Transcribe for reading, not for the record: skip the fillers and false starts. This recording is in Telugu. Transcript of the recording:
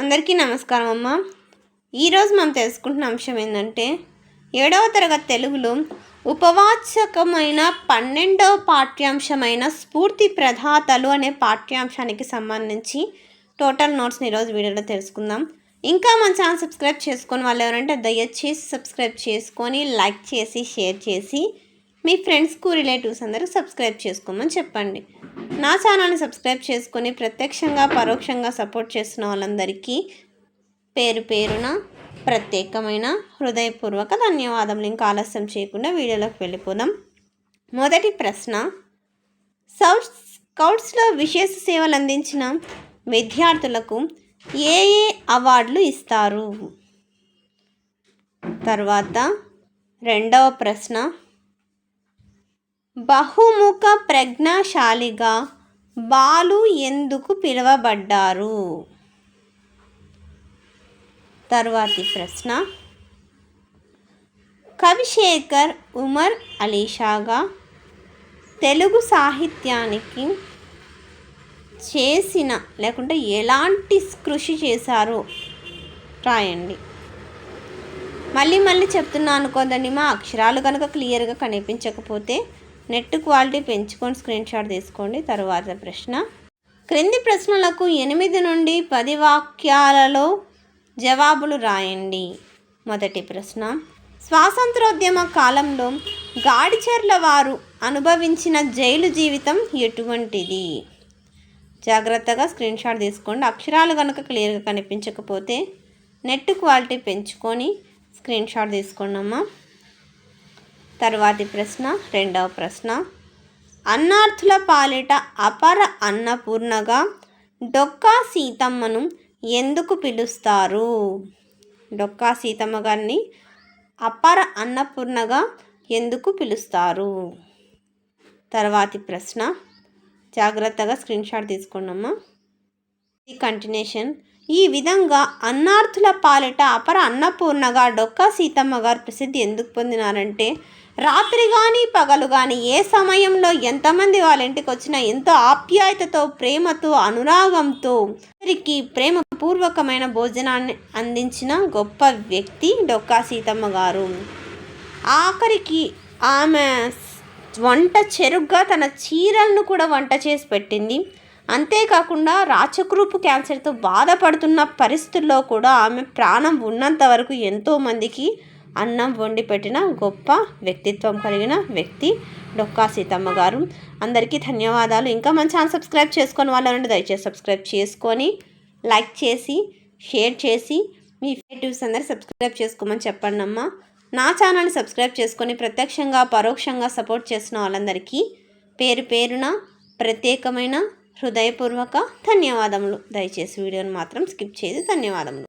అందరికీ నమస్కారం అమ్మ. ఈరోజు మనం తెలుసుకుంటున్న అంశం ఏంటంటే 7వ తరగతి తెలుగులో ఉపవాచకమైన 12వ పాఠ్యాంశమైన స్ఫూర్తి ప్రదాతలు అనే పాఠ్యాంశానికి సంబంధించి టోటల్ నోట్స్ని ఈరోజు వీడియోలో తెలుసుకుందాం. ఇంకా మన ఛానల్ సబ్స్క్రైబ్ చేసుకొని వాళ్ళు ఎవరంటే దయచేసి సబ్స్క్రైబ్ చేసుకొని లైక్ చేసి షేర్ చేసి మీ ఫ్రెండ్స్కు రిలేటివ్స్ అందరికి సబ్స్క్రైబ్ చేసుకోమని చెప్పండి. నా ఛానల్ని సబ్స్క్రైబ్ చేసుకొని ప్రత్యక్షంగా పరోక్షంగా సపోర్ట్ చేస్తున్న వాళ్ళందరికీ పేరు పేరున ప్రత్యేకమైన హృదయపూర్వక ధన్యవాదములు. ఇంకా ఆలస్యం చేయకుండా వీడియోలోకి వెళ్ళిపోదాం. మొదటి ప్రశ్న, స్కౌట్స్లో విశేష సేవలు అందించిన విద్యార్థులకు ఏ ఏ అవార్డులు ఇస్తారు? తర్వాత రెండవ ప్రశ్న, బహుముఖ ప్రజ్ఞాశాలిగా బాలు ఎందుకు పిలువబడ్డారు? తర్వాతి ప్రశ్న, కవిశేఖర్ ఉమర్ అలీషాగా తెలుగు సాహిత్యానికి చేసిన లేకుంటే ఎలాంటి కృషి చేశారు రాయండి. మళ్ళీ చెప్తున్నా అనుకోదండి, మా అక్షరాలు కనుక క్లియర్గా కనిపించకపోతే నెట్ క్వాలిటీ పెంచుకొని స్క్రీన్ షాట్ తీసుకోండి. తర్వాత ప్రశ్న, క్రింది ప్రశ్నలకు 8 నుండి 10 వాక్యాలలో జవాబులు రాయండి. మొదటి ప్రశ్న, స్వాతంత్రోద్యమ కాలంలో గాడిచెర్ల వారు అనుభవించిన జైలు జీవితం ఎటువంటిది? జాగ్రత్తగా స్క్రీన్ షాట్ తీసుకోండి. అక్షరాలు కనుక క్లియర్గా కనిపించకపోతే నెట్ క్వాలిటీ పెంచుకొని స్క్రీన్ షాట్ తీసుకోండి అమ్మా. తర్వాతి ప్రశ్న, రెండవ ప్రశ్న, అన్నార్థుల పాలిట అపర అన్నపూర్ణగా డొక్కా సీతమ్మను ఎందుకు పిలుస్తారు? డొక్కా సీతమ్మ గారిని అపర అన్నపూర్ణగా ఎందుకు పిలుస్తారు? తర్వాతి ప్రశ్న, జాగ్రత్తగా స్క్రీన్ షాట్ తీసుకోండమ్మా. ఈ కంటిన్యూషన్. ఈ విధంగా అన్నార్థుల పాలిట అపర అన్నపూర్ణగా డొక్కా సీతమ్మ గారు ప్రసిద్ధి ఎందుకు పొందినారంటే, రాత్రి కానీ పగలు కానీ ఏ సమయంలో ఎంతమంది వాళ్ళ ఇంటికి వచ్చినా ఎంతో ఆప్యాయతతో ప్రేమతో అనురాగంతో అందరికీ ప్రేమపూర్వకమైన భోజనాన్ని అందించిన గొప్ప వ్యక్తి డొక్కా సీతమ్మ గారు. ఆఖరికి ఆమె వంట చెరుగ్గా తన చీరలను కూడా వంట చేసి పెట్టింది. అంతేకాకుండా రాచక్రూపు క్యాన్సర్తో బాధపడుతున్న పరిస్థితుల్లో కూడా ఆమె ప్రాణం ఉన్నంత వరకు ఎంతోమందికి అన్నం వండి పెట్టిన గొప్ప వ్యక్తిత్వం కలిగిన వ్యక్తి డొక్కా సీతమ్మ గారు. అందరికీ ధన్యవాదాలు. ఇంకా మన ఛానల్ సబ్స్క్రైబ్ చేసుకొని వాళ్ళని దయచేసి సబ్స్క్రైబ్ చేసుకొని లైక్ చేసి షేర్ చేసి మీ రిలేటివ్స్ అందరూ సబ్స్క్రైబ్ చేసుకోమని చెప్పండి అమ్మా. నా ఛానల్ని సబ్స్క్రైబ్ చేసుకొని ప్రత్యక్షంగా పరోక్షంగా సపోర్ట్ చేసిన వాళ్ళందరికీ పేరు పేరున ప్రత్యేకమైన హృదయపూర్వక ధన్యవాదములు. దయచేసి వీడియోని మాత్రం స్కిప్ చేయదు. ధన్యవాదములు.